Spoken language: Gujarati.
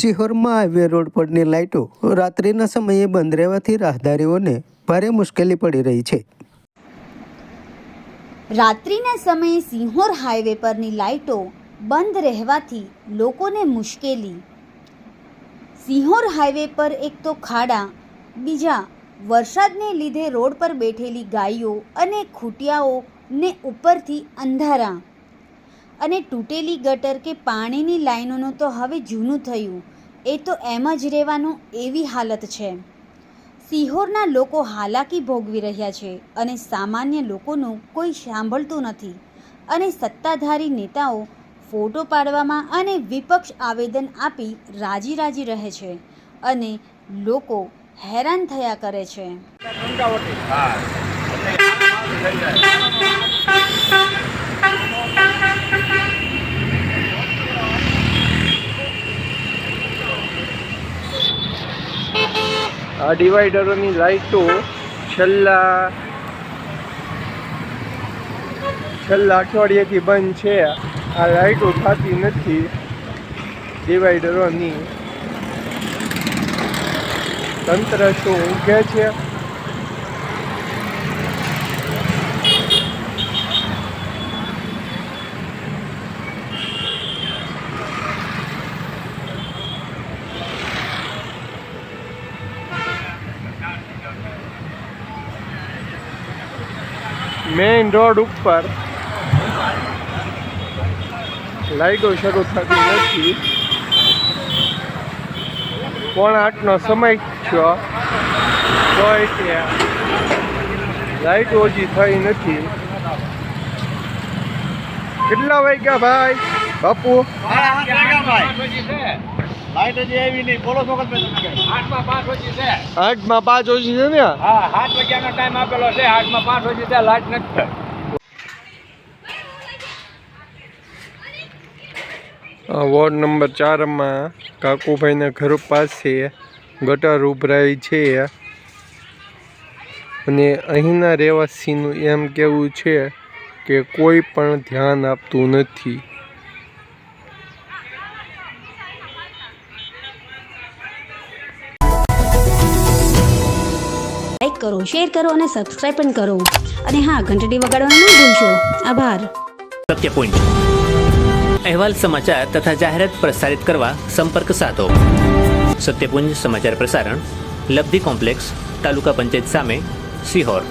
સિહોરમાં હાઈવે રોડ પરની લાઇટો રાત્રિના સમયે બંધ રહેવાથી રાહદારીઓને ભારે મુશ્કેલી પડી રહી છે। રાત્રિના સમયે સિહોર હાઈવે પરની લાઇટો બંધ રહેવાથી લોકોને મુશ્કેલી। સિહોર હાઈવે પર એક તો ખાડા, બીજા વરસાદને લીધે રોડ પર બેઠેલી ગાયો અને ખૂટિયાઓને ઉપરથી અંધારા અને તૂટેલી ગટર કે પાણીની લાઈનોનું તો હવે જૂનું થયું, એ તો એમ જ રહેવાનું એવી હાલત છે। સિહોરના લોકો હાલાકી ભોગવી રહ્યા છે અને સામાન્ય લોકોનું કોઈ સાંભળતું નથી અને સત્તાધારી નેતાઓ ફોટો પાડવામાં અને વિપક્ષ આવેદન આપી રાજી રહે છે અને લોકો હેરાન થયા કરે છે। આ ડિવાઈડરોની લાઇટો છેલ્લા અઠવાડિયાથી બંધ છે। આ લાઇટો થતી નથી ડિવાઈડરોની। તંત્ર શું ઊંઘે છે? મેઇન રોડ ઉપર લાઇટો શરૂ થતી નથી। 7:45નો સમય થયો તોય ત્યાં લાઇટો હજી થઈ નથી। કેટલા વાગ્યા ભાઈ બાપુ? 8:05 ઓછી છે ને? હા, 7 વાગ્યાનો ટાઈમ આપેલો છે, 8:05 વાગે ત્યાં લાઈટ નથી। વોર્ડ નંબર 4માં કાકુભાઈના ઘર પાસે ગટર ઉભરાઈ છે અને અહીંના રહેવાસીનું એમ કહેવું છે કે કોઈ પણ ધ્યાન આપતું નથી। લાઈક કરો, શેર કરો અને સબસ્ક્રાઇબ પણ કરો અને હા, ઘંટડી વગાડવાનું ન ભૂલશો। આભાર। સત્યપુંજ અહેવાલ, સમાચાર તથા જાહેરાત પ્રસારિત કરવા સંપર્ક સાધો। સત્યપુંજ સમાચાર પ્રસારણ, લબ્ધિ કોમ્પ્લેક્સ, તાલુકા પંચાયત સામે, સિહોર।